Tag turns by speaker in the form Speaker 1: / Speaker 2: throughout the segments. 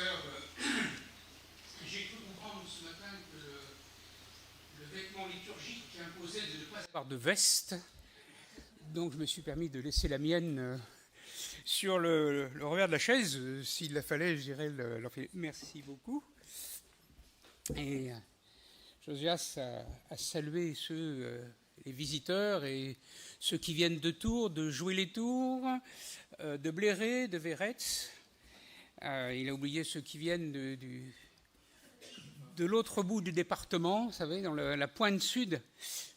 Speaker 1: sœurs, j'ai cru comprendre ce matin que le vêtement liturgique imposait de ne pas avoir de veste, donc je me suis permis de laisser la mienne sur le revers de la chaise. S'il la fallait, je dirais l'enfiler. Merci beaucoup. Et Josias a salué les visiteurs et ceux qui viennent de Tours, de Joué-les-Tours, de Bléré, de Véretz. Il a oublié ceux qui viennent de l'autre bout du département, vous savez, dans la pointe sud.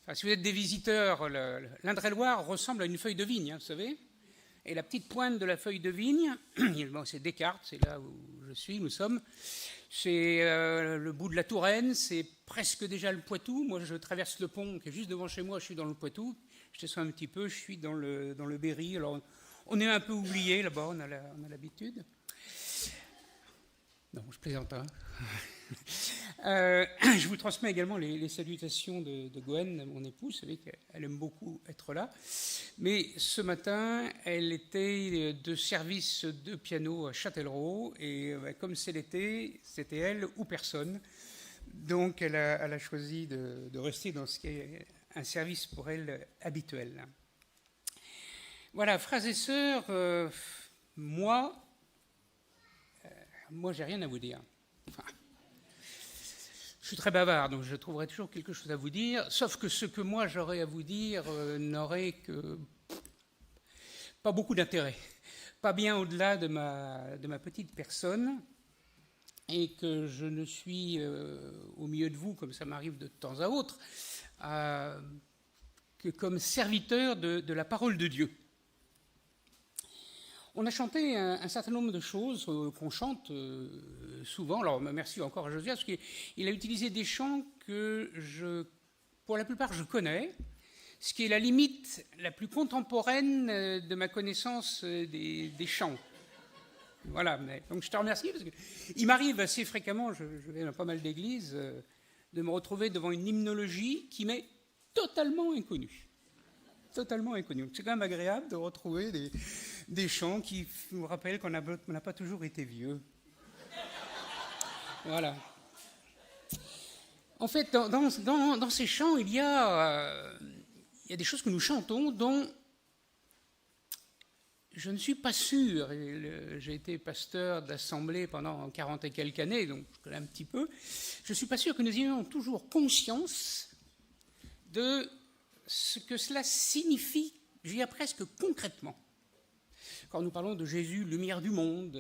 Speaker 1: Enfin, si vous êtes des visiteurs, l'Indre-et-Loire ressemble à une feuille de vigne, hein, vous savez. Et la petite pointe de la feuille de vigne, bon, c'est Descartes, c'est là où je suis, nous sommes. C'est le bout de la Touraine, c'est presque déjà le Poitou. Moi, je traverse le pont qui est juste devant chez moi, je suis dans le Poitou. Je descends un petit peu, je suis dans le Berry. Alors, on est un peu oublié là-bas, on a l'habitude. Non, je plaisante, hein. Je vous transmets également les salutations de Gwen, mon épouse. Vous savez qu'elle aime beaucoup être là. Mais ce matin, elle était de service de piano à Châtellerault. Et comme c'est l'été, c'était elle ou personne. Donc elle a choisi de rester dans ce qui est un service pour elle habituel. Voilà, frères et sœurs, moi, j'ai rien à vous dire. Enfin, je suis très bavard, donc je trouverai toujours quelque chose à vous dire, sauf que ce que moi j'aurais à vous dire n'aurait que pas beaucoup d'intérêt, pas bien au-delà de ma petite personne, et que je ne suis au milieu de vous, comme ça m'arrive de temps à autre, que comme serviteur de la parole de Dieu. On a chanté un certain nombre de choses qu'on chante souvent. Alors, merci encore à Josias, parce qu'il a utilisé des chants que, pour la plupart, je connais, ce qui est la limite la plus contemporaine de ma connaissance des chants. Voilà, donc je te remercie, parce qu'il m'arrive assez fréquemment, je vais dans pas mal d'églises, de me retrouver devant une hymnologie qui m'est totalement inconnue. Totalement inconnu. C'est quand même agréable de retrouver des chants qui nous rappellent qu'on n'a pas toujours été vieux. Voilà. En fait, dans ces chants, il y a des choses que nous chantons dont je ne suis pas sûr. J'ai été pasteur d'assemblée pendant 40 et quelques années, donc je connais un petit peu. Je ne suis pas sûr que nous ayons toujours conscience de ce que cela signifie, je dirais presque concrètement. Quand nous parlons de Jésus, lumière du monde,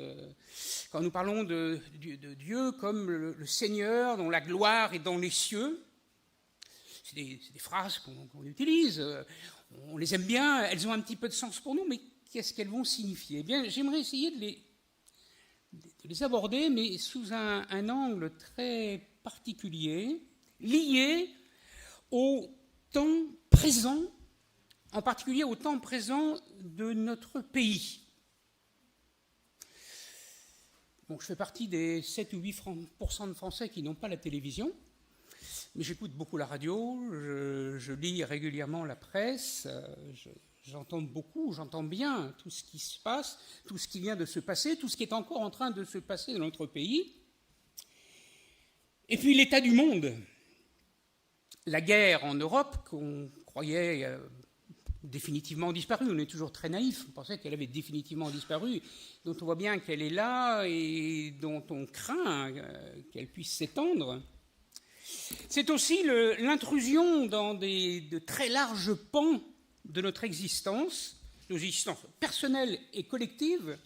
Speaker 1: quand nous parlons de Dieu comme le Seigneur, dont la gloire est dans les cieux, c'est des phrases qu'on utilise, on les aime bien, elles ont un petit peu de sens pour nous, mais qu'est-ce qu'elles vont signifier ? Eh bien, j'aimerais essayer de les aborder, mais sous un angle très particulier, lié au temps présent, en particulier au temps présent de notre pays. Bon, je fais partie des 7 ou 8% de Français qui n'ont pas la télévision, mais j'écoute beaucoup la radio, je lis régulièrement la presse, j'entends bien tout ce qui se passe, tout ce qui vient de se passer, tout ce qui est encore en train de se passer dans notre pays. Et puis l'état du monde. La guerre en Europe, qu'on croyait définitivement disparue, on est toujours très naïf, on pensait qu'elle avait définitivement disparu, dont on voit bien qu'elle est là et dont on craint qu'elle puisse s'étendre. C'est aussi l'intrusion dans de très larges pans de notre existence, nos existences personnelles et collectives,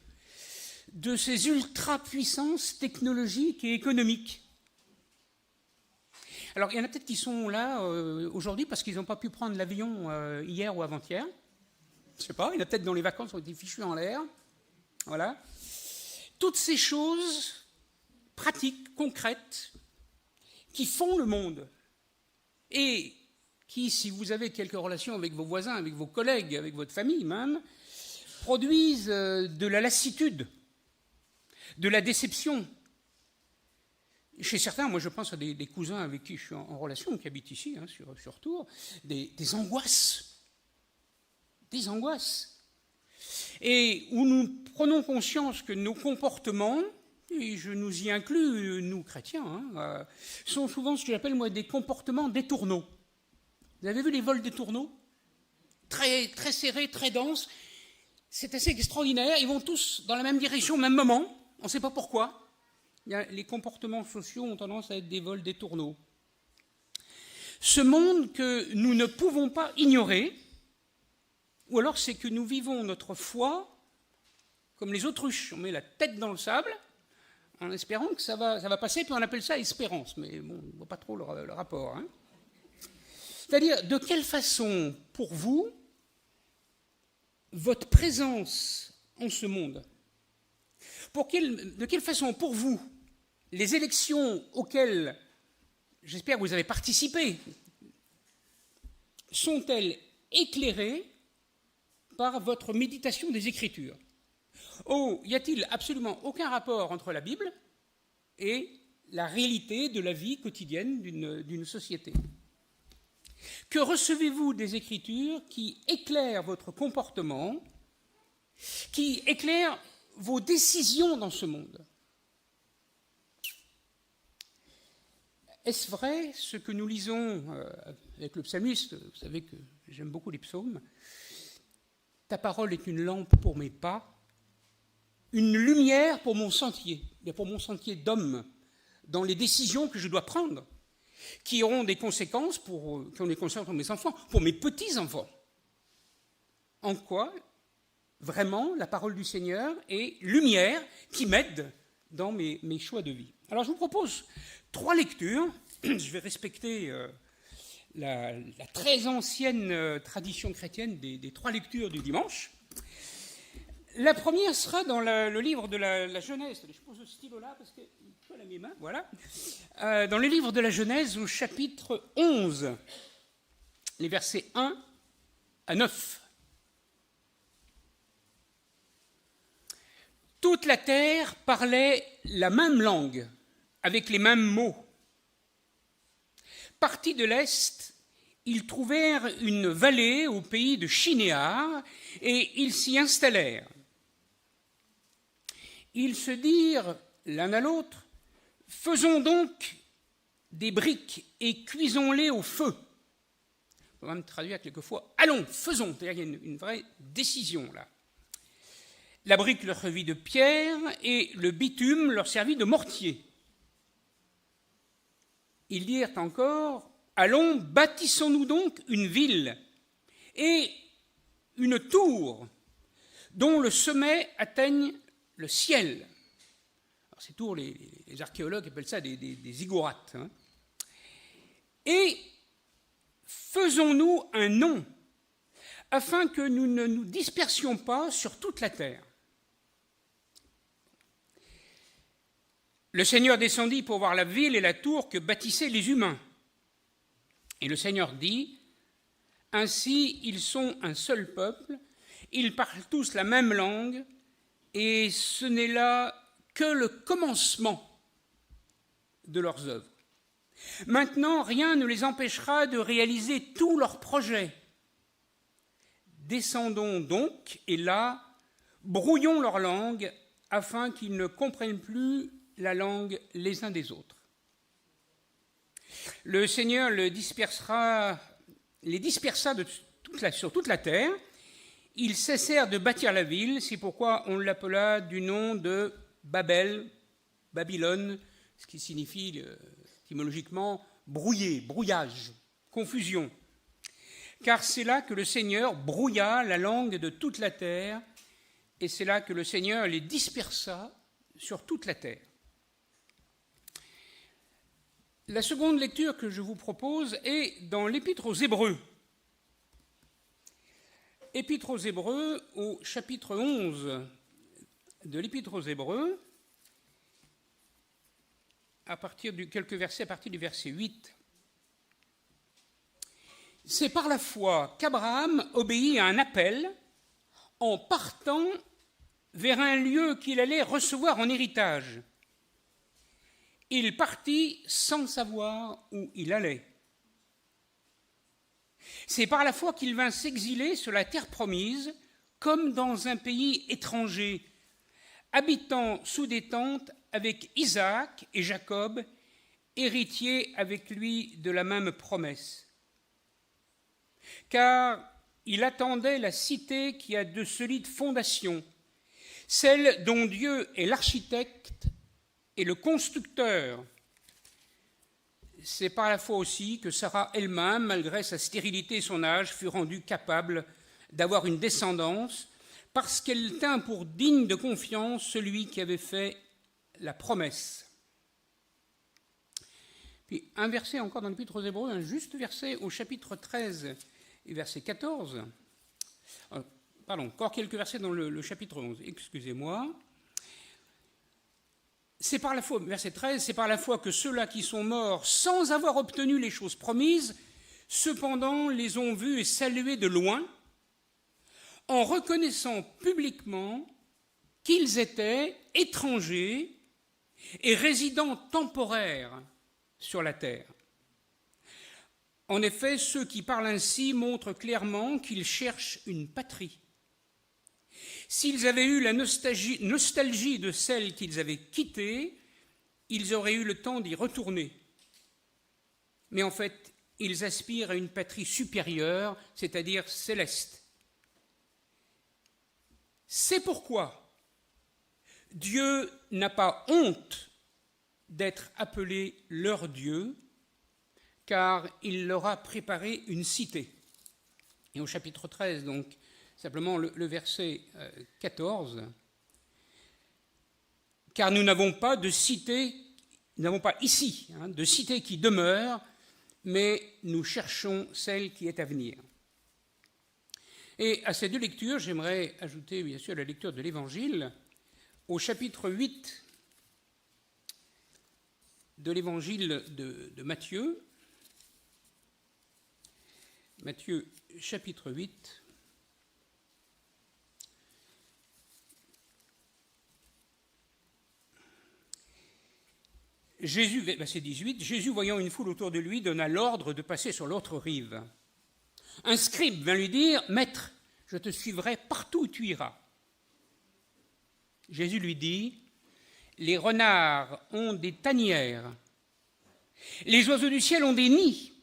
Speaker 1: de ces ultra-puissances technologiques et économiques. Alors, il y en a peut-être qui sont là aujourd'hui parce qu'ils n'ont pas pu prendre l'avion hier ou avant-hier. Je ne sais pas, il y en a peut-être dans les vacances qui ont été fichus en l'air. Voilà. Toutes ces choses pratiques, concrètes, qui font le monde et qui, si vous avez quelques relations avec vos voisins, avec vos collègues, avec votre famille même, produisent de la lassitude, de la déception. Chez certains, moi je pense à des cousins avec qui je suis en relation, qui habitent ici, hein, sur Tours, des angoisses. Des angoisses. Et où nous prenons conscience que nos comportements, et je nous y inclus, nous chrétiens, sont souvent ce que j'appelle moi des comportements d'étourneaux. Vous avez vu les vols d'étourneaux ? Très, très serrés, très denses. C'est assez extraordinaire. Ils vont tous dans la même direction au même moment. On ne sait pas pourquoi. Les comportements sociaux ont tendance à être des vols d'étourneaux. Ce monde que nous ne pouvons pas ignorer, ou alors c'est que nous vivons notre foi comme les autruches. On met la tête dans le sable en espérant que ça va passer, puis on appelle ça espérance. Mais bon, on ne voit pas trop le rapport. C'est-à-dire, de quelle façon, pour vous, votre présence en ce monde, de quelle façon, pour vous, les élections auxquelles, j'espère que vous avez participé, sont-elles éclairées par votre méditation des Écritures ? Y a-t-il absolument aucun rapport entre la Bible et la réalité de la vie quotidienne d'une société ? Que recevez-vous des Écritures qui éclairent votre comportement, qui éclairent vos décisions dans ce monde ? Est-ce vrai ce que nous lisons avec le psalmiste ? Vous savez que j'aime beaucoup les psaumes. « Ta parole est une lampe pour mes pas, une lumière pour mon sentier d'homme, dans les décisions que je dois prendre, qui auront des conséquences pour mes enfants, pour mes petits-enfants. » En quoi, vraiment, la parole du Seigneur est lumière qui m'aide dans mes choix de vie. Alors, je vous propose 3 lectures. Je vais respecter la très ancienne tradition chrétienne des 3 lectures du dimanche. La première sera dans le livre de la Genèse. Je pose ce stylo-là parce qu'il colle à mes mains. Voilà. Dans le livre de la Genèse, au chapitre 11, les versets 1 à 9. Toute la terre parlait la même langue, avec les mêmes mots. Partis de l'Est, ils trouvèrent une vallée au pays de Shinéar et ils s'y installèrent. Ils se dirent l'un à l'autre, « Faisons donc des briques et cuisons-les au feu. » On peut même traduire quelquefois, « Allons, faisons !» C'est-à-dire qu'il y a une vraie décision là. La brique leur servit de pierre et le bitume leur servit de mortier. Ils dirent encore, « Allons, bâtissons-nous donc une ville et une tour dont le sommet atteigne le ciel. » Alors, ces tours, les archéologues appellent ça des ziggourats. Et faisons-nous un nom, afin que nous ne nous dispersions pas sur toute la terre. Le Seigneur descendit pour voir la ville et la tour que bâtissaient les humains. Et le Seigneur dit, « Ainsi ils sont un seul peuple, ils parlent tous la même langue, et ce n'est là que le commencement de leurs œuvres. Maintenant, rien ne les empêchera de réaliser tous leurs projets. Descendons donc, et là, brouillons leur langue, afin qu'ils ne comprennent plus la langue les uns des autres. Le Seigneur les dispersa sur toute la terre. Ils cessèrent de bâtir la ville, c'est pourquoi on l'appela du nom de Babylone, ce qui signifie étymologiquement brouiller, brouillage, confusion. Car c'est là que le Seigneur brouilla la langue de toute la terre, et c'est là que le Seigneur les dispersa sur toute la terre. La seconde lecture que je vous propose est dans l'Épître aux Hébreux. Épître aux Hébreux, au chapitre 11 de l'Épître aux Hébreux, à partir de quelques versets, à partir du verset 8. C'est par la foi qu'Abraham obéit à un appel en partant vers un lieu qu'il allait recevoir en héritage. Il partit sans savoir où il allait. C'est par la foi qu'il vint s'exiler sur la terre promise, comme dans un pays étranger, habitant sous des tentes avec Isaac et Jacob, héritiers avec lui de la même promesse. Car il attendait la cité qui a de solides fondations, celle dont Dieu est l'architecte et le constructeur. C'est par la foi aussi que Sarah elle-même, malgré sa stérilité et son âge, fut rendue capable d'avoir une descendance, parce qu'elle tint pour digne de confiance celui qui avait fait la promesse. Puis un verset encore dans l'Épître aux Hébreux, un juste verset au chapitre 13 et verset 14. Encore quelques versets dans le chapitre 11, excusez-moi. C'est par la foi, verset 13, c'est par la foi que ceux-là qui sont morts sans avoir obtenu les choses promises, cependant les ont vus et salués de loin, en reconnaissant publiquement qu'ils étaient étrangers et résidents temporaires sur la terre. En effet, ceux qui parlent ainsi montrent clairement qu'ils cherchent une patrie. S'ils avaient eu la nostalgie de celle qu'ils avaient quittée, ils auraient eu le temps d'y retourner. Mais en fait, ils aspirent à une patrie supérieure, c'est-à-dire céleste. C'est pourquoi Dieu n'a pas honte d'être appelé leur Dieu, car il leur a préparé une cité. Et au chapitre 13, donc, simplement le verset 14, « Car nous n'avons pas de cité, nous n'avons pas ici de cité qui demeure, mais nous cherchons celle qui est à venir. » Et à ces deux lectures, j'aimerais ajouter bien sûr la lecture de l'Évangile au chapitre 8 de l'Évangile de Matthieu. Matthieu chapitre 8. Jésus, verset 18, Jésus, voyant une foule autour de lui, donna l'ordre de passer sur l'autre rive. Un scribe vint lui dire, « Maître, je te suivrai partout où tu iras. » Jésus lui dit, « Les renards ont des tanières, les oiseaux du ciel ont des nids,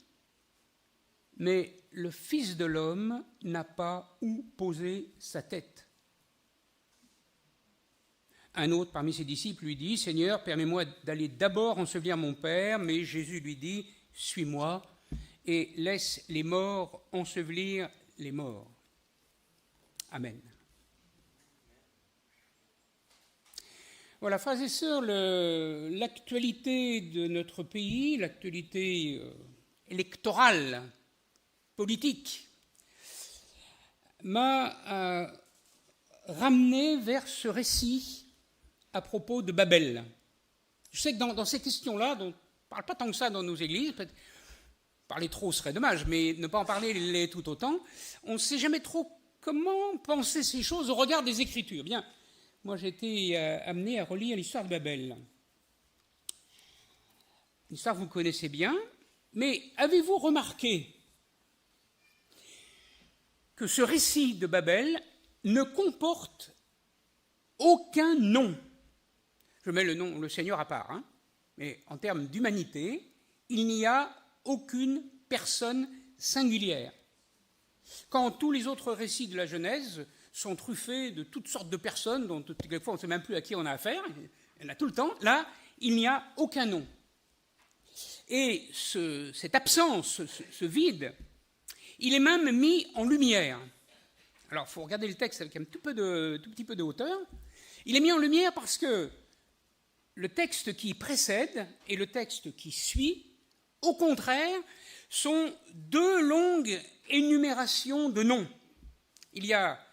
Speaker 1: mais le Fils de l'homme n'a pas où poser sa tête. » Un autre parmi ses disciples lui dit, « Seigneur, permets-moi d'aller d'abord ensevelir mon Père. » Mais Jésus lui dit, « Suis-moi et laisse les morts ensevelir les morts. » Amen. Voilà, frères et sœurs, l'actualité de notre pays, l'actualité électorale, politique, m'a ramené vers ce récit à propos de Babel. Je sais que dans ces questions-là, dont on ne parle pas tant que ça dans nos églises, peut-être parler trop serait dommage, mais ne pas en parler l'est tout autant, on ne sait jamais trop comment penser ces choses au regard des Écritures. Bien, moi j'ai été amené à relire l'histoire de Babel. L'histoire que vous connaissez bien, mais avez-vous remarqué que ce récit de Babel ne comporte aucun nom? Je mets le Seigneur à part, mais en termes d'humanité, il n'y a aucune personne singulière. Quand tous les autres récits de la Genèse sont truffés de toutes sortes de personnes, dont quelquefois on ne sait même plus à qui on a affaire, il y en a tout le temps, là, il n'y a aucun nom. Et cette absence, ce vide, il est même mis en lumière. Alors, il faut regarder le texte avec un tout petit peu de hauteur. Il est mis en lumière parce que le texte qui précède et le texte qui suit, au contraire, sont deux longues énumérations de noms. Il y a,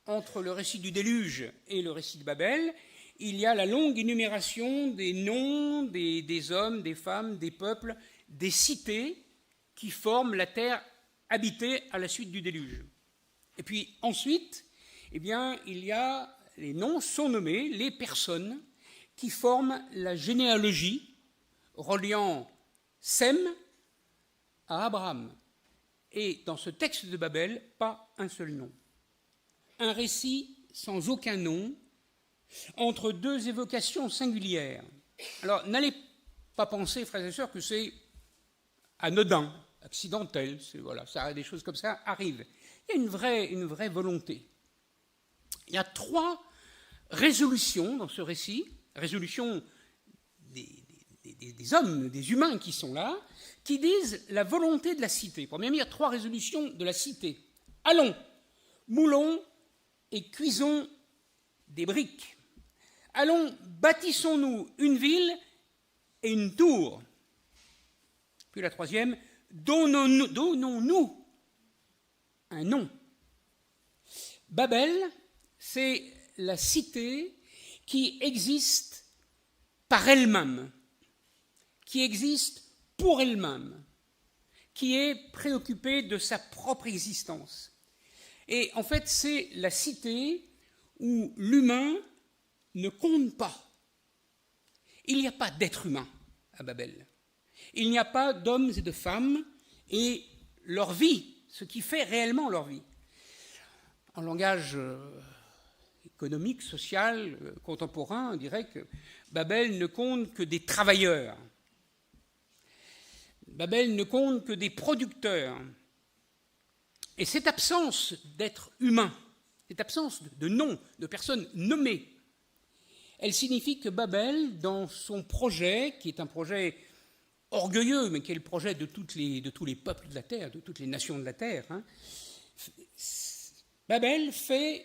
Speaker 1: entre le récit du déluge et le récit de Babel, il y a la longue énumération des noms des hommes, des femmes, des peuples, des cités qui forment la terre habitée à la suite du déluge. Et puis ensuite, eh bien, il y a les noms sont nommés, les personnes qui forment la généalogie reliant Sem à Abraham. Et dans ce texte de Babel, pas un seul nom. Un récit sans aucun nom entre deux évocations singulières. Alors, n'allez pas penser, frères et sœurs, que c'est anodin, accidentel, voilà, des choses comme ça arrivent. Il y a une vraie volonté. Il y a 3 résolutions dans ce récit, résolutions des hommes, des humains qui sont là, qui disent la volonté de la cité. Pour bien dire, 3 résolutions de la cité. Allons, moulons et cuisons des briques. Allons, bâtissons-nous une ville et une tour. Puis la 3e, donnons-nous un nom. Babel, c'est la cité qui existe par elle-même, qui existe pour elle-même, qui est préoccupée de sa propre existence. Et en fait, c'est la cité où l'humain ne compte pas. Il n'y a pas d'être humain à Babel. Il n'y a pas d'hommes et de femmes et leur vie, ce qui fait réellement leur vie. En langage économique, social, contemporain, on dirait que Babel ne compte que des travailleurs. Babel ne compte que des producteurs. Et cette absence d'être humain, cette absence de nom, de personnes nommées, elle signifie que Babel, dans son projet, qui est un projet orgueilleux, mais qui est le projet de tous les peuples de la terre, de toutes les nations de la terre, Babel fait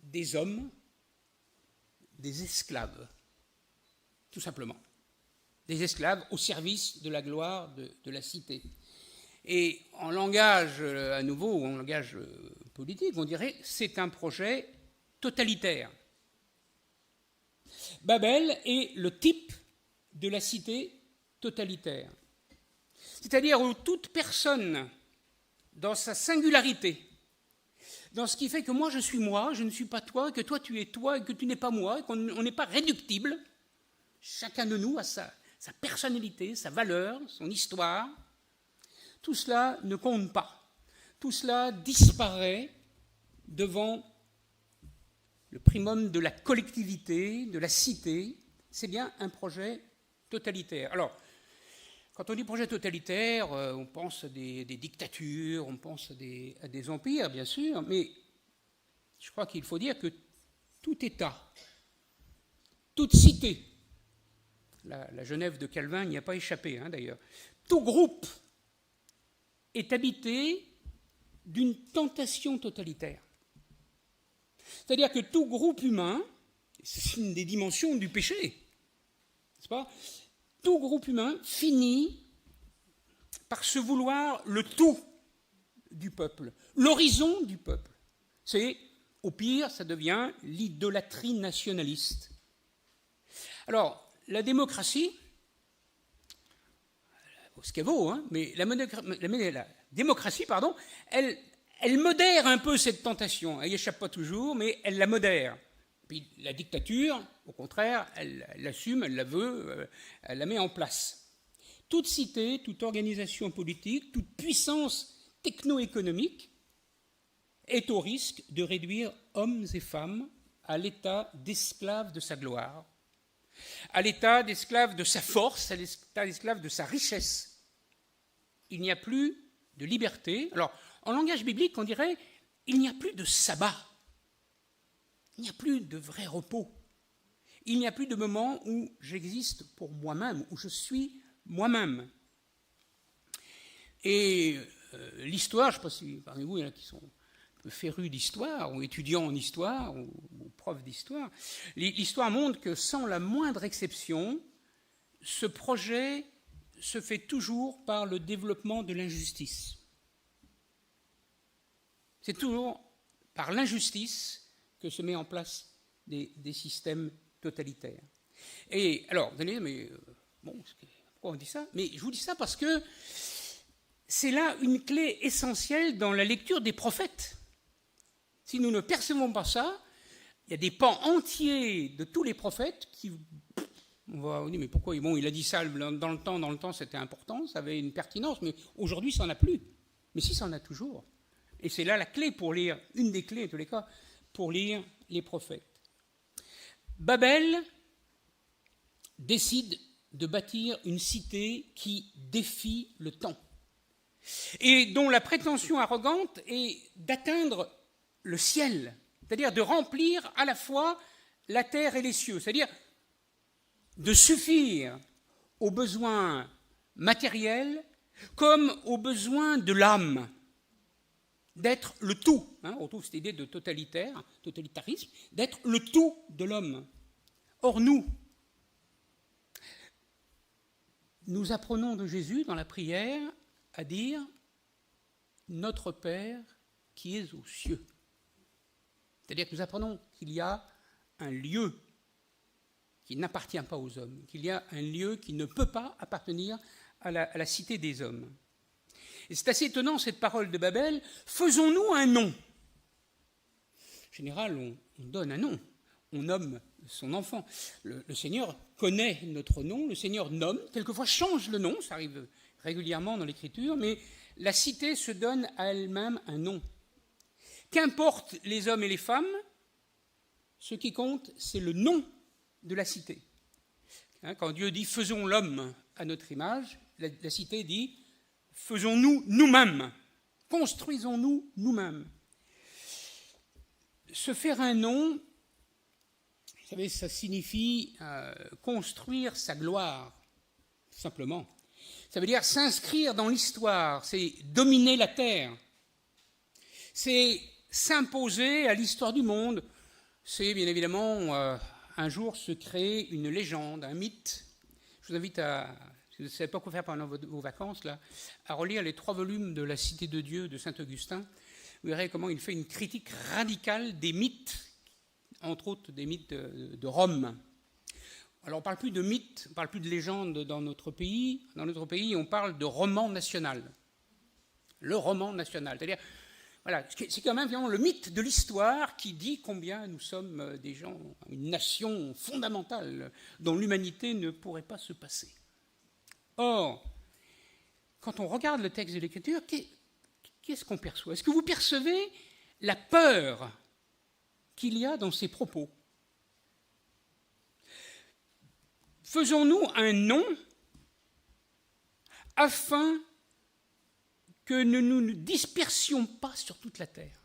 Speaker 1: des hommes des esclaves, tout simplement. Des esclaves au service de la gloire de la cité. Et en langage, à nouveau, en langage politique, on dirait que c'est un projet totalitaire. Babel est le type de la cité totalitaire. C'est-à-dire où toute personne, dans sa singularité, dans ce qui fait que moi je suis moi, je ne suis pas toi, que toi tu es toi et que tu n'es pas moi, et qu'on n'est pas réductible, chacun de nous a sa personnalité, sa valeur, son histoire, tout cela ne compte pas. Tout cela disparaît devant le primum de la collectivité, de la cité. C'est bien un projet totalitaire. Alors, quand on dit projet totalitaire, on pense à des dictatures, on pense à des empires, bien sûr, mais je crois qu'il faut dire que tout État, toute cité, la Genève de Calvin n'y a pas échappé, d'ailleurs, tout groupe est habité d'une tentation totalitaire. C'est-à-dire que tout groupe humain, c'est une des dimensions du péché, n'est-ce pas ? Tout groupe humain finit par se vouloir le tout du peuple, l'horizon du peuple. C'est, au pire, ça devient l'idolâtrie nationaliste. Alors, la démocratie, ce qu'elle vaut, mais la démocratie, elle modère un peu cette tentation. Elle n'y échappe pas toujours, mais elle la modère. Puis la dictature, au contraire, elle l'assume, elle la veut, elle la met en place. Toute cité, toute organisation politique, toute puissance techno-économique est au risque de réduire hommes et femmes à l'état d'esclaves de sa gloire, à l'état d'esclaves de sa force, à l'état d'esclaves de sa richesse. Il n'y a plus de liberté. Alors, en langage biblique, on dirait il n'y a plus de sabbat. Il n'y a plus de vrai repos. Il n'y a plus de moment où j'existe pour moi-même, où je suis moi-même. Et l'histoire, je ne sais pas si parmi vous, il y en a qui sont un peu férus d'histoire, ou étudiants en histoire, ou profs d'histoire, l'histoire montre que sans la moindre exception, ce projet se fait toujours par le développement de l'injustice. C'est toujours par l'injustice que se met en place des systèmes totalitaires. Et alors, vous allez dire, mais pourquoi on dit ça ? Mais je vous dis ça parce que c'est là une clé essentielle dans la lecture des prophètes. Si nous ne percevons pas ça, il y a des pans entiers de tous les prophètes qui... On va dire, mais pourquoi ? Bon, il a dit ça dans le temps, c'était important, ça avait une pertinence, mais aujourd'hui, ça n'en a plus. Mais si, ça en a toujours. Et c'est là la clé pour lire, une des clés, en tous les cas, pour lire les prophètes. Babel décide de bâtir une cité qui défie le temps et dont la prétention arrogante est d'atteindre le ciel, c'est-à-dire de remplir à la fois la terre et les cieux, c'est-à-dire de suffire aux besoins matériels comme aux besoins de l'âme, d'être le tout. On retrouve cette idée de totalitarisme, d'être le tout de l'homme. Or, nous apprenons de Jésus dans la prière à dire « Notre Père qui es aux cieux ». C'est-à-dire que nous apprenons qu'il y a un lieu qui n'appartient pas aux hommes, qu'il y a un lieu qui ne peut pas appartenir à la cité des hommes. Et c'est assez étonnant, cette parole de Babel. Faisons-nous un nom. En général, on donne un nom. On nomme son enfant. Le Seigneur connaît notre nom, le Seigneur nomme, quelquefois change le nom, ça arrive régulièrement dans l'Écriture, mais la cité se donne à elle-même un nom. Qu'importe les hommes et les femmes, ce qui compte, c'est le nom de la cité. Quand Dieu dit « faisons l'homme à notre image », la cité dit « faisons-nous nous-mêmes, construisons-nous nous-mêmes ». Se faire un nom, vous savez, ça signifie construire sa gloire, simplement. Ça veut dire s'inscrire dans l'histoire, c'est dominer la terre, c'est s'imposer à l'histoire du monde, c'est bien évidemment un jour se créer une légende, un mythe. Je vous invite si vous ne savez pas quoi faire pendant vos vacances, là, à relire les 3 volumes de La Cité de Dieu de Saint-Augustin. Vous verrez comment il fait une critique radicale des mythes, entre autres des mythes de Rome. Alors on ne parle plus de mythes, on ne parle plus de légendes dans notre pays. Dans notre pays, on parle de roman national. Le roman national, c'est-à-dire, voilà, c'est quand même le mythe de l'histoire qui dit combien nous sommes des gens, une nation fondamentale dont l'humanité ne pourrait pas se passer. Or, quand on regarde le texte de l'Écriture, qu'est-ce qu'on perçoit? Est-ce que vous percevez la peur qu'il y a dans ces propos? Faisons-nous un nom afin que nous ne nous dispersions pas sur toute la terre.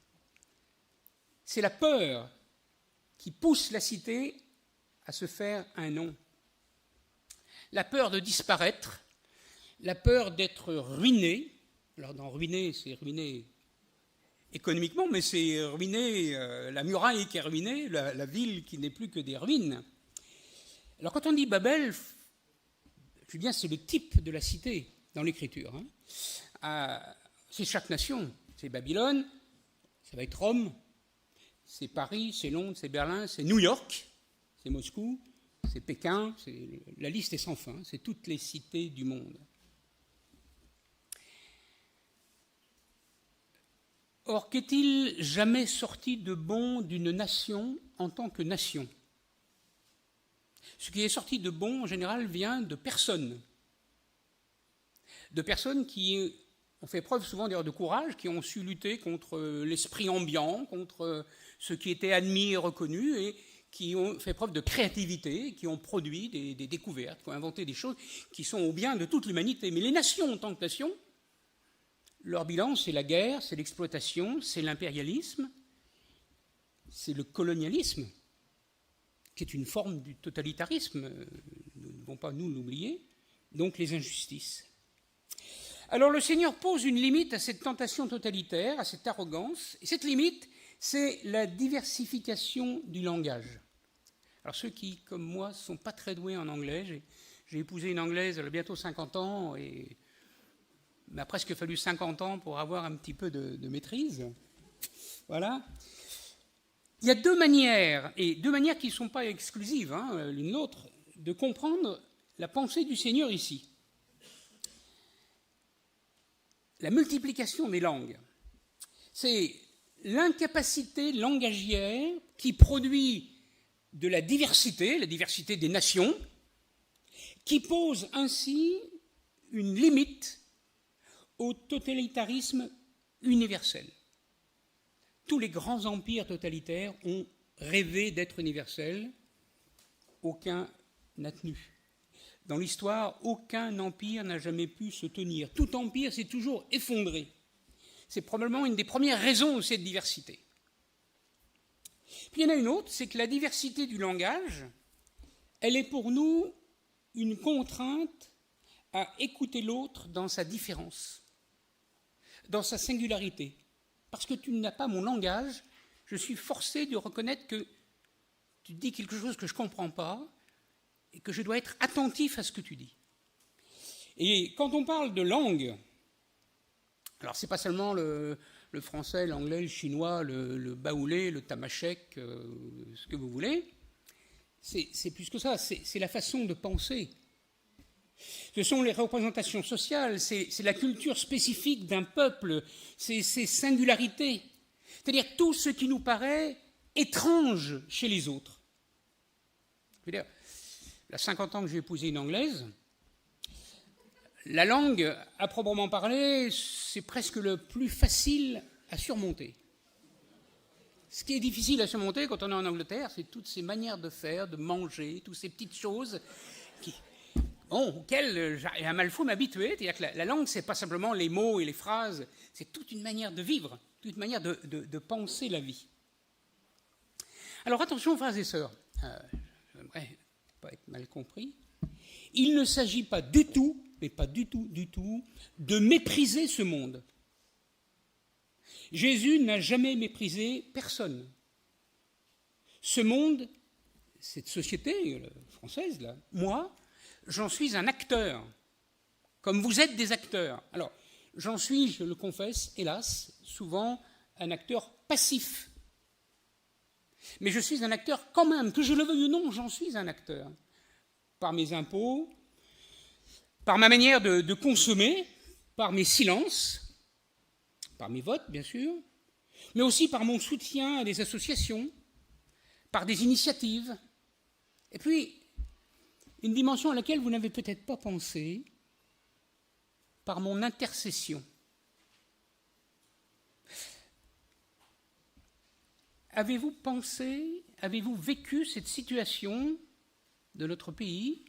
Speaker 1: C'est la peur qui pousse la cité à se faire un nom. La peur de disparaître, la peur d'être ruiné. Alors dans ruiné, c'est ruiné économiquement, mais c'est ruiné, la muraille qui est ruinée, la ville qui n'est plus que des ruines. Alors quand on dit Babel, je dis bien c'est le type de la cité dans l'Écriture. C'est chaque nation. C'est Babylone, ça va être Rome, c'est Paris, c'est Londres, c'est Berlin, c'est New York, c'est Moscou, c'est Pékin, la liste est sans fin, c'est toutes les cités du monde. Or, qu'est-il jamais sorti de bon d'une nation en tant que nation? Ce qui est sorti de bon, en général, vient de personnes. De personnes qui ont fait preuve souvent d'ailleurs de courage, qui ont su lutter contre l'esprit ambiant, contre ce qui était admis et reconnu, et qui ont fait preuve de créativité, qui ont produit des découvertes, qui ont inventé des choses qui sont au bien de toute l'humanité. Mais les nations en tant que nations, leur bilan, c'est la guerre, c'est l'exploitation, c'est l'impérialisme, c'est le colonialisme, qui est une forme du totalitarisme, nous ne devons pas nous l'oublier, donc les injustices. Alors le Seigneur pose une limite à cette tentation totalitaire, à cette arrogance, et cette limite, c'est la diversification du langage. Alors ceux qui, comme moi, ne sont pas très doués en anglais, j'ai épousé une Anglaise, elle a bientôt 50 ans, et il m'a presque fallu 50 ans pour avoir un petit peu de maîtrise. Voilà. Il y a 2 manières, et 2 manières qui ne sont pas exclusives, l'une l'autre, de comprendre la pensée du Seigneur ici. La multiplication des langues, c'est l'incapacité langagière qui produit de la diversité des nations, qui pose ainsi une limite au totalitarisme universel. Tous les grands empires totalitaires ont rêvé d'être universels. aucun n'a tenu. Dans l'histoire, aucun empire n'a jamais pu se tenir. Tout empire s'est toujours effondré. C'est probablement une des premières raisons de cette diversité. Puis il y en a une autre, c'est que la diversité du langage, elle est pour nous une contrainte à écouter l'autre dans sa différence, dans sa singularité. Parce que tu n'as pas mon langage, je suis forcé de reconnaître que tu dis quelque chose que je ne comprends pas et que je dois être attentif à ce que tu dis. Et quand on parle de langue, alors ce n'est pas seulement le français, l'anglais, le chinois, le baoulé, le tamashek, ce que vous voulez, c'est plus que ça, c'est la façon de penser. Ce sont les représentations sociales, c'est la culture spécifique d'un peuple, c'est ses singularités. C'est-à-dire tout ce qui nous paraît étrange chez les autres. Je veux dire, il y a 50 ans que j'ai épousé une Anglaise, la langue, à proprement parler, c'est presque le plus facile à surmonter. Ce qui est difficile à surmonter quand on est en Angleterre, c'est toutes ces manières de faire, de manger, toutes ces petites choses auxquelles j'ai un mal fou m'habituer. C'est-à-dire que la langue, ce n'est pas simplement les mots et les phrases, c'est toute une manière de vivre, toute une manière de penser la vie. Alors attention, frères et sœurs, j'aimerais pas être mal compris, il ne s'agit pas du tout, mais pas du tout, de mépriser ce monde. Jésus n'a jamais méprisé personne. Ce monde, cette société française, là, moi, j'en suis un acteur, comme vous êtes des acteurs. Alors, j'en suis, je le confesse, hélas, souvent un acteur passif. Mais je suis un acteur quand même, que je le veuille ou non, j'en suis un acteur. Par mes impôts, par ma manière de consommer, par mes silences, par mes votes, bien sûr, mais aussi par mon soutien à des associations, par des initiatives. Et puis, une dimension à laquelle vous n'avez peut-être pas pensé, par mon intercession. Avez-vous pensé, avez-vous vécu cette situation de notre pays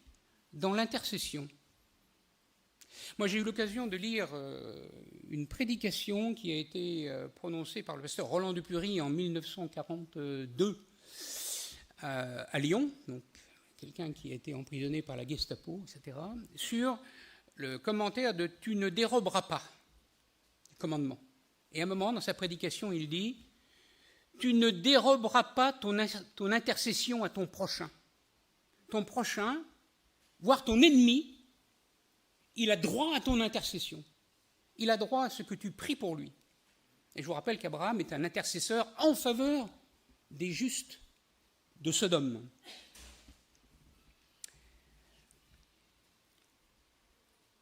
Speaker 1: dans l'intercession ? Moi, j'ai eu l'occasion de lire une prédication qui a été prononcée par le pasteur Roland Dupury en 1942 à Lyon, donc quelqu'un qui a été emprisonné par la Gestapo, etc., sur le commentaire de « Tu ne déroberas pas » le commandement. Et à un moment, dans sa prédication, il dit « Tu ne déroberas pas ton intercession à ton prochain. Ton prochain, voire ton ennemi, il a droit à ton intercession. Il a droit à ce que tu pries pour lui. » Et je vous rappelle qu'Abraham est un intercesseur en faveur des justes de Sodome.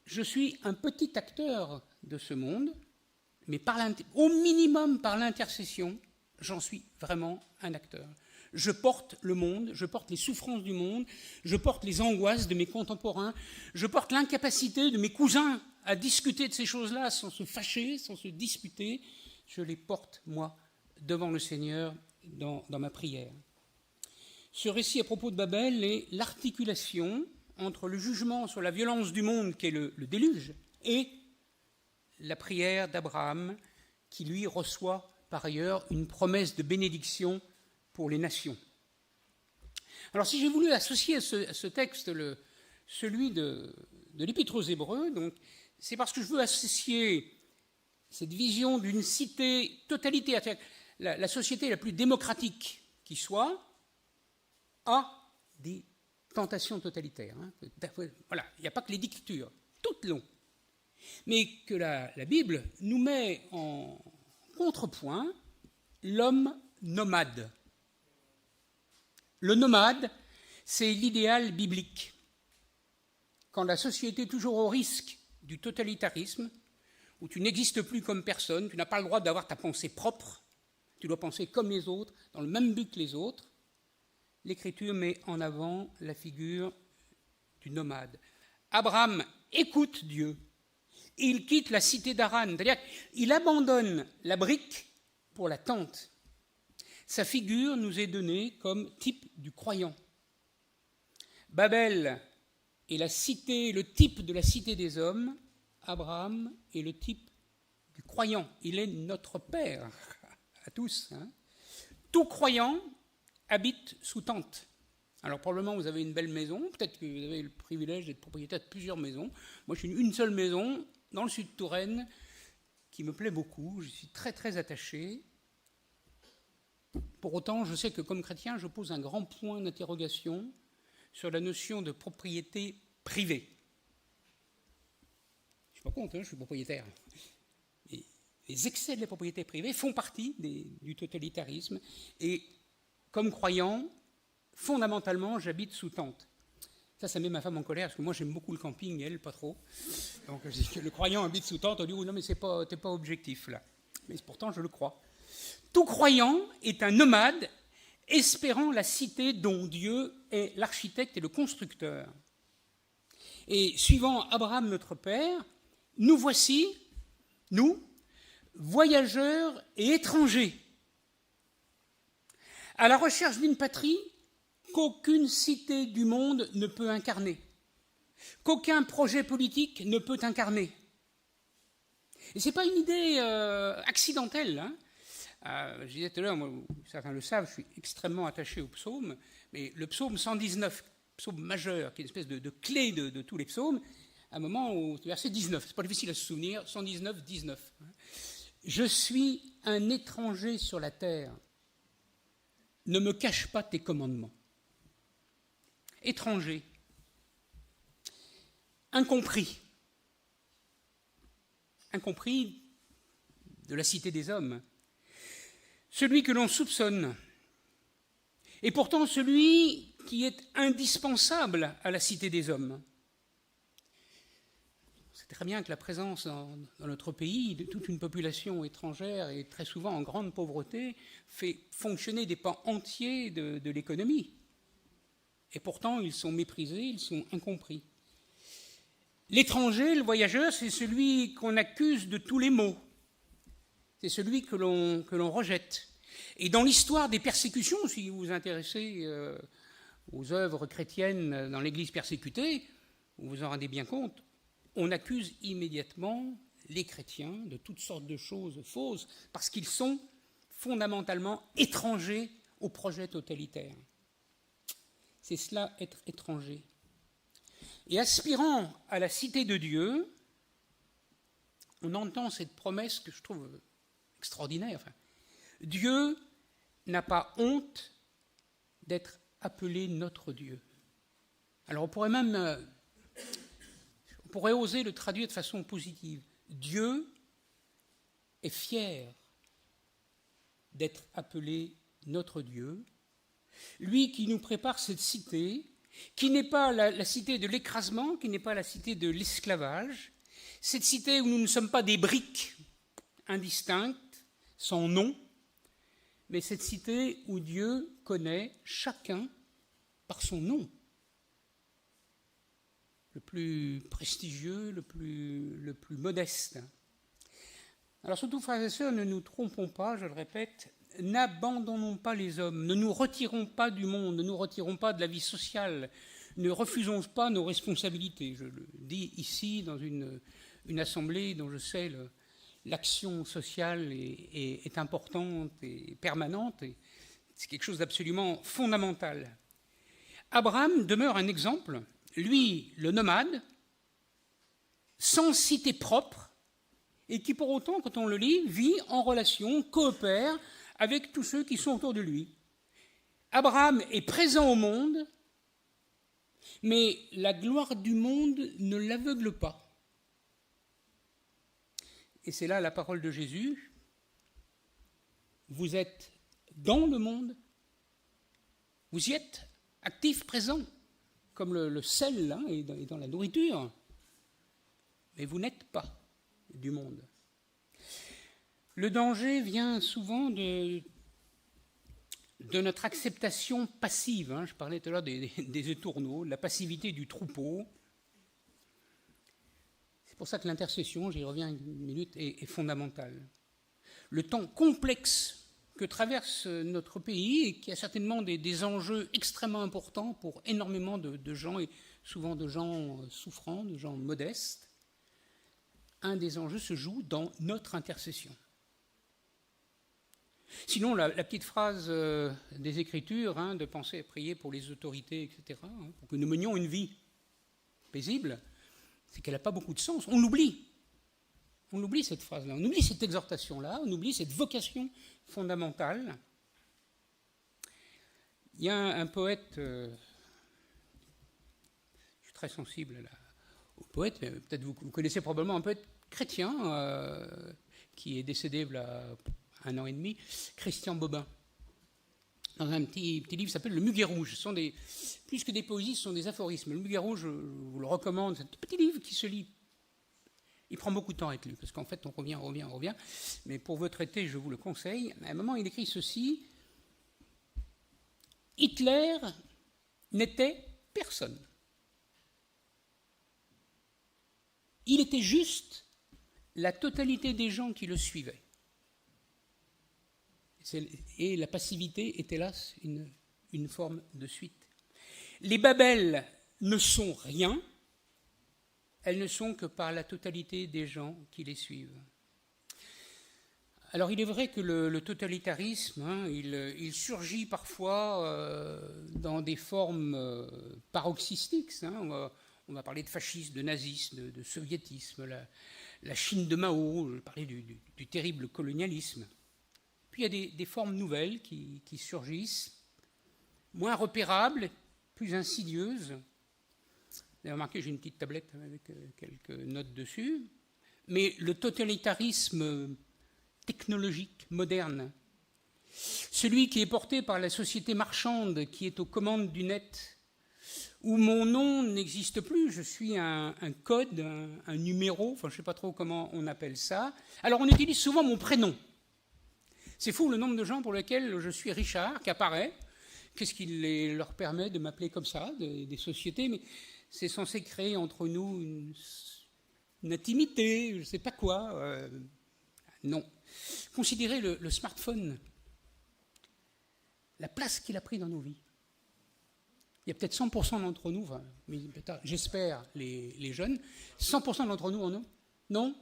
Speaker 1: Je suis un petit acteur de ce monde, mais au minimum par l'intercession, j'en suis vraiment un acteur. Je porte le monde, je porte les souffrances du monde, je porte les angoisses de mes contemporains, je porte l'incapacité de mes cousins à discuter de ces choses-là sans se fâcher, sans se disputer. Je les porte, moi, devant le Seigneur dans ma prière. Ce récit à propos de Babel est l'articulation entre le jugement sur la violence du monde, qui est le déluge, et la prière d'Abraham, qui lui reçoit par ailleurs une promesse de bénédiction pour les nations. Alors si j'ai voulu associer à ce texte celui de l'Épître aux Hébreux, donc, c'est parce que je veux associer cette vision d'une cité totalitaire, la société la plus démocratique qui soit, à des tentations totalitaires. Voilà, il n'y a pas que les dictatures, toutes l'ont. Mais que la Bible nous met en contrepoint l'homme nomade. Le nomade, c'est l'idéal biblique. Quand la société est toujours au risque du totalitarisme, où tu n'existes plus comme personne, tu n'as pas le droit d'avoir ta pensée propre, tu dois penser comme les autres, dans le même but que les autres, l'Écriture met en avant la figure du nomade. Abraham écoute Dieu. Il quitte la cité d'Haran, c'est-à-dire qu'il abandonne la brique pour la tente. Sa figure nous est donnée comme type du croyant. Babel est la cité, le type de la cité des hommes. Abraham est le type du croyant. Il est notre père à tous. Tout croyant habite sous tente. Alors probablement vous avez une belle maison, peut-être que vous avez le privilège d'être propriétaire de plusieurs maisons. Moi je suis une seule maison dans le sud de Touraine qui me plaît beaucoup, je suis très très attaché. Pour autant, je sais que comme chrétien, je pose un grand point d'interrogation sur la notion de propriété privée. Je ne suis pas contre, je suis propriétaire. Et les excès de la propriété privée font partie du totalitarisme. Et comme croyant, fondamentalement, j'habite sous tente. Ça met ma femme en colère, parce que moi j'aime beaucoup le camping, elle, pas trop. Donc je dis que le croyant habite sous tente, on dit, oh, non mais t'es pas objectif là. Mais pourtant je le crois. Tout croyant est un nomade espérant la cité dont Dieu est l'architecte et le constructeur. Et suivant Abraham notre père, nous voici, nous, voyageurs et étrangers, à la recherche d'une patrie qu'aucune cité du monde ne peut incarner, qu'aucun projet politique ne peut incarner. Et ce n'est pas une idée accidentelle. Je disais tout à l'heure, certains le savent, je suis extrêmement attaché au psaume, mais le psaume 119, psaume majeur, qui est une espèce de clé de tous les psaumes, à un moment où, verset 19, c'est pas difficile à se souvenir, 119, 19. Je suis un étranger sur la terre, ne me cache pas tes commandements. Étranger, incompris de la cité des hommes, celui que l'on soupçonne, et pourtant celui qui est indispensable à la cité des hommes. C'est très bien que la présence dans notre pays de toute une population étrangère et très souvent en grande pauvreté fait fonctionner des pans entiers de l'économie. Et pourtant, ils sont méprisés, ils sont incompris. L'étranger, le voyageur, c'est celui qu'on accuse de tous les maux. C'est celui que l'on rejette. Et dans l'histoire des persécutions, si vous vous intéressez aux œuvres chrétiennes dans l'Église persécutée, vous vous en rendez bien compte, on accuse immédiatement les chrétiens de toutes sortes de choses fausses parce qu'ils sont fondamentalement étrangers au projet totalitaire. C'est cela, être étranger. Et aspirant à la cité de Dieu, on entend cette promesse que je trouve extraordinaire. Enfin, Dieu n'a pas honte d'être appelé notre Dieu. Alors on pourrait oser le traduire de façon positive. Dieu est fier d'être appelé notre Dieu, lui qui nous prépare cette cité, qui n'est pas la cité de l'écrasement, qui n'est pas la cité de l'esclavage, cette cité où nous ne sommes pas des briques indistinctes, sans nom, mais cette cité où Dieu connaît chacun par son nom, le plus prestigieux, le plus modeste. Alors surtout, frères et sœurs, ne nous trompons pas, je le répète, n'abandonnons pas les hommes, ne nous retirons pas du monde, ne nous retirons pas de la vie sociale, ne refusons pas nos responsabilités. Je le dis ici dans une assemblée dont je sais l'action sociale est importante et permanente, et c'est quelque chose d'absolument fondamental. Abraham demeure un exemple, lui, le nomade, sans cité propre, et qui pour autant, quand on le lit, vit en relation, coopère avec tous ceux qui sont autour de lui. Abraham est présent au monde, mais la gloire du monde ne l'aveugle pas. Et c'est là la parole de Jésus. Vous êtes dans le monde, vous y êtes actif, présent, comme le sel hein, est dans la nourriture, mais vous n'êtes pas du monde. Le danger vient souvent de notre acceptation passive. Hein. Je parlais tout à l'heure des étourneaux, de la passivité du troupeau. C'est pour ça que l'intercession, j'y reviens une minute, est fondamentale. Le temps complexe que traverse notre pays et qui a certainement des enjeux extrêmement importants pour énormément de gens, et souvent de gens souffrants, de gens modestes. Un des enjeux se joue dans notre intercession. Sinon, la petite phrase des Écritures, de penser et prier pour les autorités, etc., pour que nous menions une vie paisible, c'est qu'elle n'a pas beaucoup de sens. On l'oublie. On oublie cette phrase-là, on oublie cette exhortation-là, on oublie cette vocation fondamentale. Il y a un poète, je suis très sensible au poète, mais peut-être vous connaissez probablement un poète chrétien qui est décédé il y a 1 an et demi, Christian Bobin, dans un petit livre qui s'appelle Le Muguet Rouge. Plus que des poésies, ce sont des aphorismes. Le Muguet Rouge, je vous le recommande, c'est un petit livre qui se lit. Il prend beaucoup de temps à être lu, parce qu'en fait, on revient. Mais pour votre été, je vous le conseille. À un moment, il écrit ceci. Hitler n'était personne. Il était juste la totalité des gens qui le suivaient. Et la passivité est hélas une forme de suite. Les Babel ne sont rien. Elles ne sont que par la totalité des gens qui les suivent. Alors il est vrai que le totalitarisme, il surgit parfois dans des formes paroxystiques. On va parler de fascisme, de nazisme, de soviétisme, la Chine de Mao, je parlais du terrible colonialisme. Puis il y a des formes nouvelles qui surgissent, moins repérables, plus insidieuses. Vous avez remarqué, j'ai une petite tablette avec quelques notes dessus. Mais le totalitarisme technologique, moderne, celui qui est porté par la société marchande, qui est aux commandes du net, où mon nom n'existe plus, je suis un code, un numéro, je ne sais pas trop comment on appelle ça. Alors on utilise souvent mon prénom. C'est fou le nombre de gens pour lesquels je suis Richard, qui apparaît. Qu'est-ce qui leur permet de m'appeler comme ça, des sociétés, mais c'est censé créer entre nous une intimité, je ne sais pas quoi. Non. Considérez le smartphone, la place qu'il a pris dans nos vies. Il y a peut-être 100% d'entre nous, j'espère les jeunes, 100% d'entre nous en ont. Non ?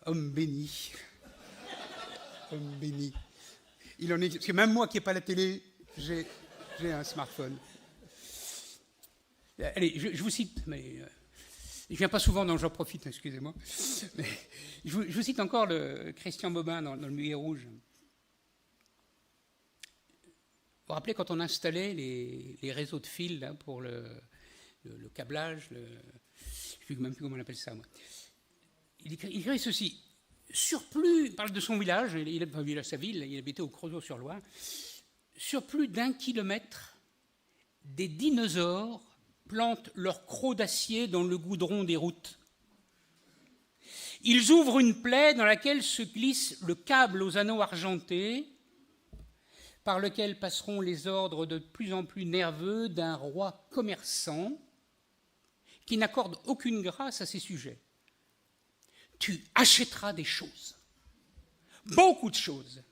Speaker 1: Homme béni. Homme béni. Il en est, parce que même moi qui n'ai pas la télé, j'ai un smartphone. Allez, je vous cite, mais je ne viens pas souvent, donc j'en profite, excusez-moi. Mais je vous cite encore le Christian Bobin dans le Muguet Rouge. Vous vous rappelez quand on installait les réseaux de fil là, pour le câblage, je ne sais même plus comment on appelle ça, moi. Il écrit ceci. Surplus, il parle de son village, il a sa ville, il habitait au Creusot-sur-Loire. Sur plus d'1 kilomètre, des dinosaures plantent leurs crocs d'acier dans le goudron des routes. Ils ouvrent une plaie dans laquelle se glisse le câble aux anneaux argentés, par lequel passeront les ordres de plus en plus nerveux d'un roi commerçant qui n'accorde aucune grâce à ses sujets. Tu achèteras des choses, beaucoup de choses.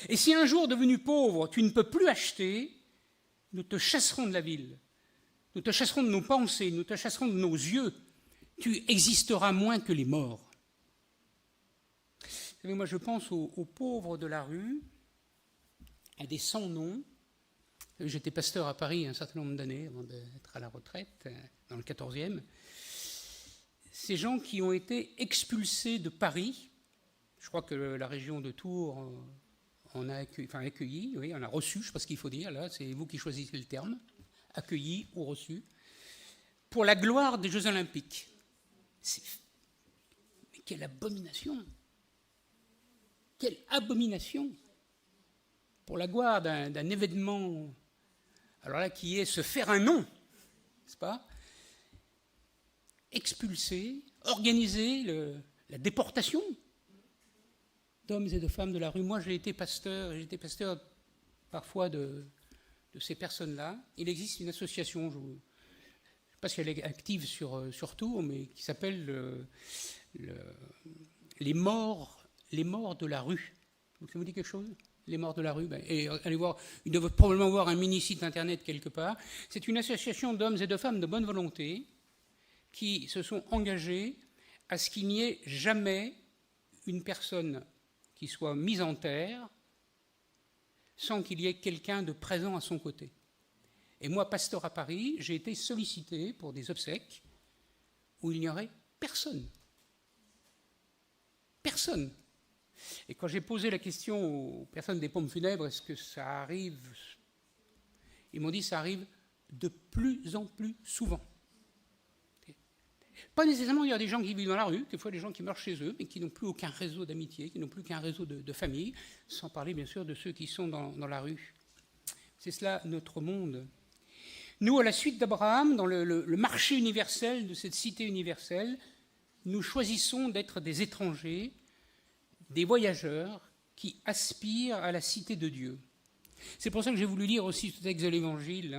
Speaker 1: Et si un jour, devenu pauvre, tu ne peux plus acheter, nous te chasserons de la ville, nous te chasserons de nos pensées, nous te chasserons de nos yeux, tu existeras moins que les morts. Vous savez, moi je pense aux pauvres de la rue, à des sans-noms. J'étais pasteur à Paris un certain nombre d'années avant d'être à la retraite, dans le 14e. Ces gens qui ont été expulsés de Paris, je crois que la région de Tours en a accueilli, oui, on a reçu, je ne sais pas ce qu'il faut dire, là, c'est vous qui choisissez le terme, accueilli ou reçu, pour la gloire des Jeux Olympiques. Mais quelle abomination! Quelle abomination! Pour la gloire d'un événement, alors là, qui est se faire un nom, n'est-ce pas? Expulser, organiser la déportation d'hommes et de femmes de la rue. Moi, j'ai été pasteur parfois de ces personnes-là. Il existe une association, je ne sais pas si elle est active sur Tours, mais qui s'appelle les morts de la rue. Ça vous dit quelque chose ? Les morts de la rue, et allez voir, ils doivent probablement voir un mini-site internet quelque part. C'est une association d'hommes et de femmes de bonne volonté qui se sont engagés à ce qu'il n'y ait jamais une personne qui soit mise en terre sans qu'il y ait quelqu'un de présent à son côté. Et moi, pasteur à Paris, j'ai été sollicité pour des obsèques où il n'y aurait personne. Personne. Et quand j'ai posé la question aux personnes des pompes funèbres, est-ce que ça arrive ? Ils m'ont dit ça arrive de plus en plus souvent. Pas nécessairement, il y a des gens qui vivent dans la rue, des fois des gens qui meurent chez eux, mais qui n'ont plus aucun réseau d'amitié, qui n'ont plus qu'un réseau de famille, sans parler bien sûr de ceux qui sont dans la rue. C'est cela notre monde. Nous, à la suite d'Abraham, dans le marché universel de cette cité universelle, nous choisissons d'être des étrangers, des voyageurs qui aspirent à la cité de Dieu. C'est pour ça que j'ai voulu lire aussi ce texte de l'Évangile,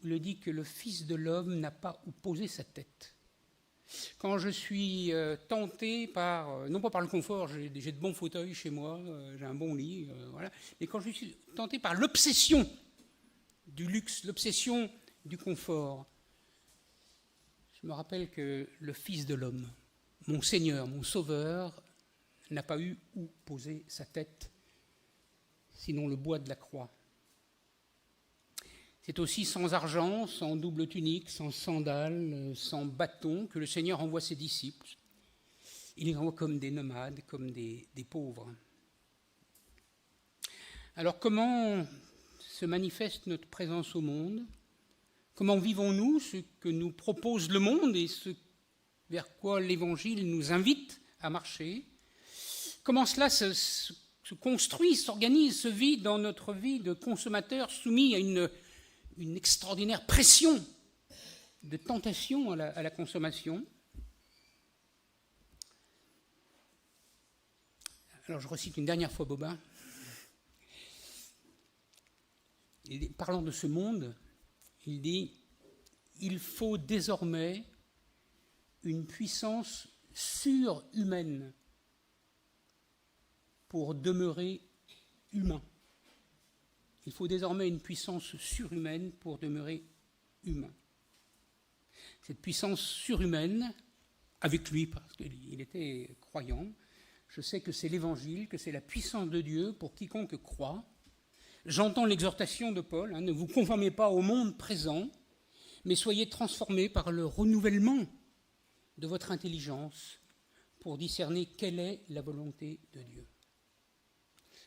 Speaker 1: où il dit que le Fils de l'homme n'a pas où poser sa tête. Quand je suis tenté par, non pas par le confort, j'ai de bons fauteuils chez moi, j'ai un bon lit, voilà, mais quand je suis tenté par l'obsession du luxe, l'obsession du confort, je me rappelle que le Fils de l'homme, mon Seigneur, mon Sauveur, n'a pas eu où poser sa tête, sinon le bois de la croix. C'est aussi sans argent, sans double tunique, sans sandales, sans bâton que le Seigneur envoie ses disciples. Il les envoie comme des nomades, comme des pauvres. Alors comment se manifeste notre présence au monde ? Comment vivons-nous ce que nous propose le monde et ce vers quoi l'Évangile nous invite à marcher ? Comment cela se construit, s'organise, se vit dans notre vie de consommateur soumis à une extraordinaire pression de tentation à la consommation. Alors je recite une dernière fois Bobin. Parlant de ce monde, il dit « Il faut désormais une puissance surhumaine pour demeurer humain. » Il faut désormais une puissance surhumaine pour demeurer humain. Cette puissance surhumaine, avec lui, parce qu'il était croyant, je sais que c'est l'Évangile, que c'est la puissance de Dieu pour quiconque croit. J'entends l'exhortation de Paul, ne vous conformez pas au monde présent, mais soyez transformés par le renouvellement de votre intelligence pour discerner quelle est la volonté de Dieu.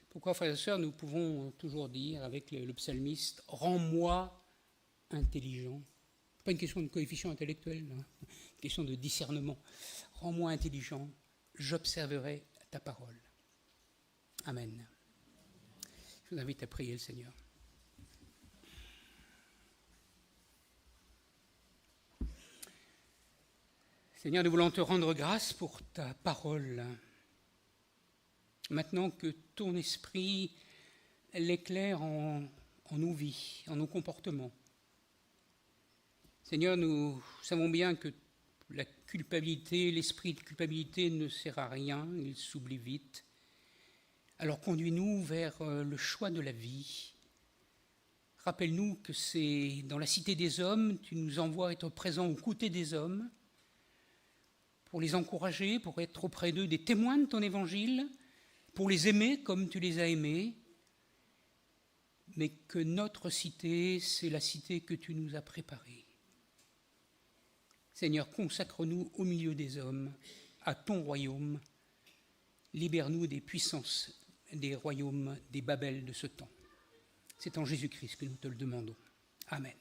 Speaker 1: Pourquoi, frères et sœurs, nous pouvons toujours dire avec le psalmiste « Rends-moi intelligent ». Ce n'est pas une question de coefficient intellectuel, une question de discernement. « Rends-moi intelligent, j'observerai ta parole ». Amen. Je vous invite à prier le Seigneur. Seigneur, nous voulons te rendre grâce pour ta parole. Maintenant que ton esprit l'éclaire en nos vies, en nos comportements. Seigneur, nous savons bien que la culpabilité, l'esprit de culpabilité ne sert à rien, il s'oublie vite. Alors conduis-nous vers le choix de la vie. Rappelle-nous que c'est dans la cité des hommes, tu nous envoies être présents aux côtés des hommes, pour les encourager, pour être auprès d'eux des témoins de ton évangile, pour les aimer comme tu les as aimés, mais que notre cité, c'est la cité que tu nous as préparée. Seigneur, consacre-nous au milieu des hommes, à ton royaume, libère-nous des puissances, des royaumes, des Babel de ce temps. C'est en Jésus-Christ que nous te le demandons. Amen.